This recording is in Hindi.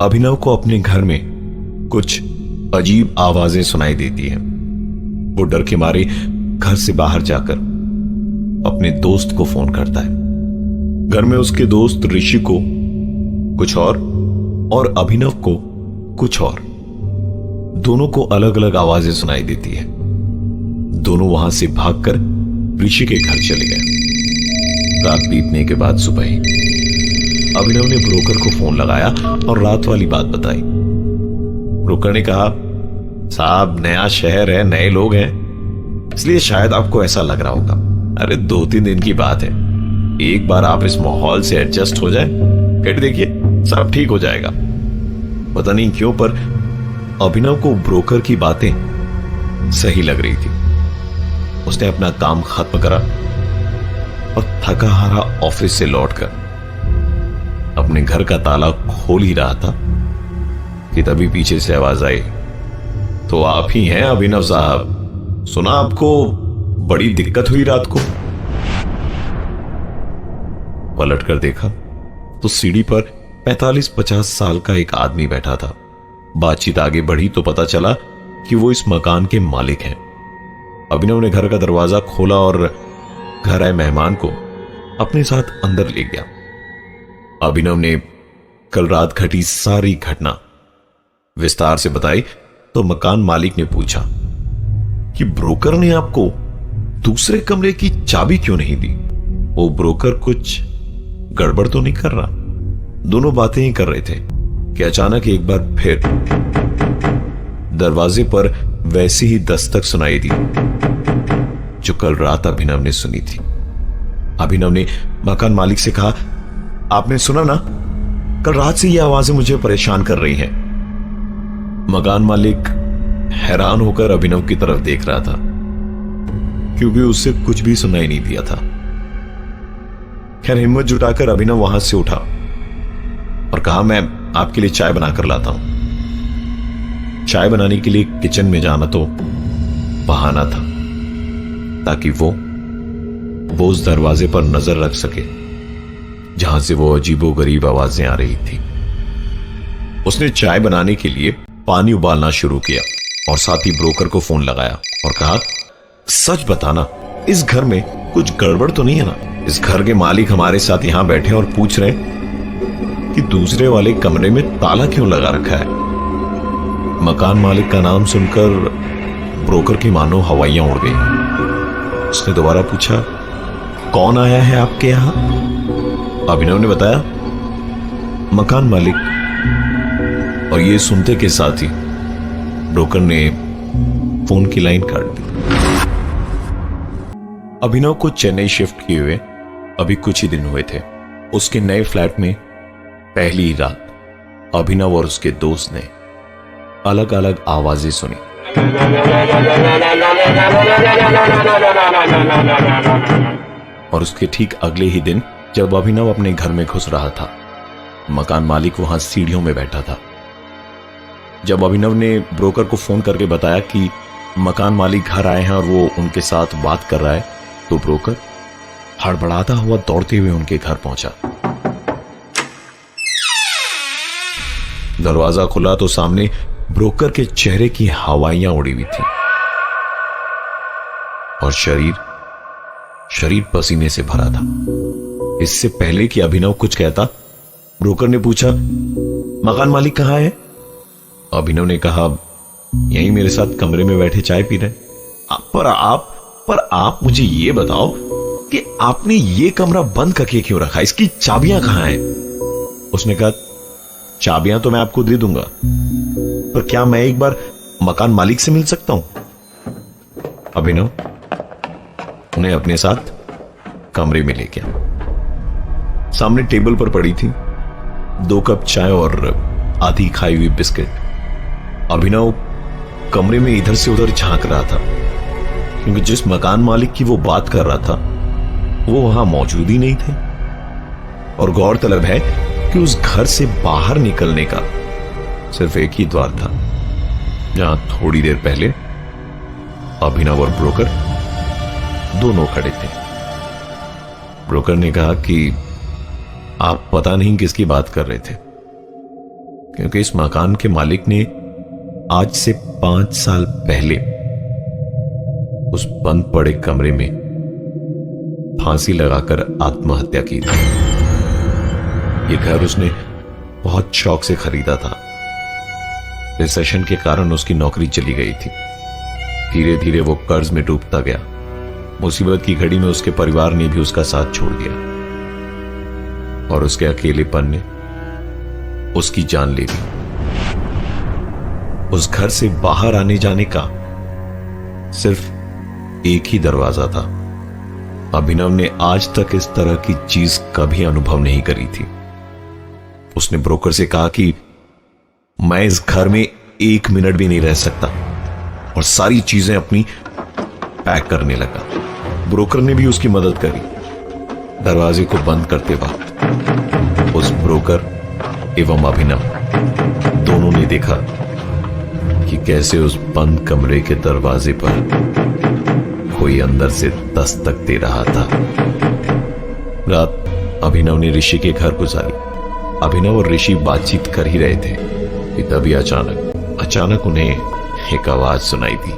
अभिनव को अपने घर में कुछ अजीब आवाजें सुनाई देती हैं। वो डर के मारे घर से बाहर जाकर अपने दोस्त को फोन करता है। घर में उसके दोस्त ऋषि को कुछ और अभिनव को कुछ और, दोनों को अलग अलग आवाजें सुनाई देती है। दोनों वहां से भागकर ऋषि के घर चले गए। रात बीतने के बाद सुबह ही अभिनव ने ब्रोकर को फोन लगाया और रात वाली बात बताई। ब्रोकर ने कहा, साहब नया शहर है, नए लोग हैं, इसलिए शायद आपको ऐसा लग रहा होगा। अरे 2-3 दिन की बात है, एक बार आप इस माहौल से एडजस्ट हो जाए, फिर देखिए सब ठीक हो जाएगा। पता नहीं क्यों पर अभिनव को ब्रोकर की बातें सही लग रही थी। उसने अपना काम खत्म करा और थका हारा ऑफिस से लौटकर अपने घर का ताला खोल ही रहा था कि तभी पीछे से आवाज आई, तो आप ही हैं अभिनव साहब, सुना आपको बड़ी दिक्कत हुई रात को। पलट कर देखा तो सीढ़ी पर 45-50 साल का एक आदमी बैठा था। बातचीत आगे बढ़ी तो पता चला कि वो इस मकान के मालिक हैं। अभिनव ने घर का दरवाजा खोला और घर आए मेहमान को अपने साथ अंदर ले गया। अभिनव ने कल रात घटी सारी घटना विस्तार से बताई तो मकान मालिक ने पूछा कि ब्रोकर ने आपको दूसरे कमरे की चाबी क्यों नहीं दी? वो ब्रोकर कुछ गड़बड़ तो नहीं कर रहा? दोनों बातें ही कर रहे थे कि अचानक एक बार फिर दरवाजे पर वैसी ही दस्तक सुनाई दी जो कल रात अभिनव ने सुनी थी। अभिनव ने मकान मालिक से कहा, आपने सुना ना, कल रात से ये आवाजें मुझे परेशान कर रही हैं। मकान मालिक हैरान होकर अभिनव की तरफ देख रहा था क्योंकि उससे कुछ भी सुनाई नहीं दिया था। खैर हिम्मत जुटाकर अभिनव वहां से उठा और कहा, मैं आपके लिए चाय बनाकर लाता हूं। चाय बनाने के लिए किचन में जाना तो बहाना था ताकि वो उस दरवाजे पर नजर रख सके जहां से वो अजीबोगरीब आवाजें आ रही थी। उसने चाय बनाने के लिए पानी उबालना शुरू किया और साथ ही ब्रोकर को फोन लगाया और कहा, सच बताना, इस घर में कुछ गड़बड़ तो नहीं है ना? इस घर के मालिक हमारे साथ यहां बैठे और पूछ रहे हैं कि दूसरे वाले कमरे में ताला क्यों लगा रखा है। मकान मालिक का नाम सुनकर ब्रोकर की मानो हवाइयां उड़ गई। उसने दोबारा पूछा, कौन आया है आपके यहां? अभिनव ने बताया, मकान मालिक। और ये सुनते के साथ ही ब्रोकर ने फोन की लाइन काट दी। अभिनव को चेन्नई शिफ्ट किए हुए अभी कुछ ही दिन हुए थे। उसके नए फ्लैट में पहली ही रात अभिनव और उसके दोस्त ने अलग अलग आवाजें सुनी। और उसके ठीक अगले ही दिन जब अभिनव अपने घर में घुस रहा था, मकान मालिक वहां सीढ़ियों में बैठा था। जब अभिनव ने ब्रोकर को फोन करके बताया कि मकान मालिक घर आए हैं और वो उनके साथ बात कर रहा है, तो ब्रोकर हड़बड़ाता हुआ दौड़ते हुए उनके घर पहुंचा। दरवाजा खुला तो सामने ब्रोकर के चेहरे की हवाइयां उड़ी हुई थी और शरीर पसीने से भरा था। इससे पहले कि अभिनव कुछ कहता, ब्रोकर ने पूछा, मकान मालिक कहां है? अभिनव ने कहा, यहीं मेरे साथ कमरे में बैठे चाय पी रहे। पर आप मुझे ये बताओ कि आपने ये कमरा बंद करके क्यों रखा? इसकी चाबियां कहां हैं? उसने कहा, चाबियां तो मैं आपको दे दूंगा, पर क्या मैं एक बार मकान मालिक से मिल सकता हूं? अभिनव उन्हें अपने साथ कमरे में ले गया। सामने टेबल पर पड़ी थी 2 कप चाय और आधी खाई हुई बिस्किट। अभिनव कमरे में इधर से उधर झांक रहा था क्योंकि जिस मकान मालिक की वो बात कर रहा था वो वहां मौजूद ही नहीं थे। और गौरतलब है कि उस घर से बाहर निकलने का सिर्फ एक ही द्वार था जहां थोड़ी देर पहले अभिनव और ब्रोकर दोनों खड़े थे। ब्रोकर ने कहा कि आप पता नहीं किसकी बात कर रहे थे। क्योंकि इस मकान के मालिक ने आज से 5 साल पहले उस बंद पड़े कमरे में फांसी लगाकर आत्महत्या की थी। यह घर उसने बहुत शौक से खरीदा था। रिसेशन के कारण उसकी नौकरी चली गई थी। धीरे धीरे वो कर्ज में डूबता गया। मुसीबत की घड़ी में उसके परिवार ने भी उसका साथ छोड़ दिया और उसके अकेलेपन ने उसकी जान ले ली। उस घर से बाहर आने जाने का सिर्फ एक ही दरवाजा था। अभिनव ने आज तक इस तरह की चीज कभी अनुभव नहीं करी थी। उसने ब्रोकर से कहा कि मैं इस घर में 1 मिनट भी नहीं रह सकता और सारी चीजें अपनी पैक करने लगा। ब्रोकर ने भी उसकी मदद करी। दरवाजे को बंद करते वक्त उस ब्रोकर एवं अभिनव दोनों ने देखा कि कैसे उस बंद कमरे के दरवाजे पर कोई अंदर से दस्तक दे रहा था। रात अभिनव ने ऋषि के घर गुजारी। अभिनव और ऋषि बातचीत कर ही रहे थे कि तभी अचानक उन्हें एक आवाज सुनाई दी।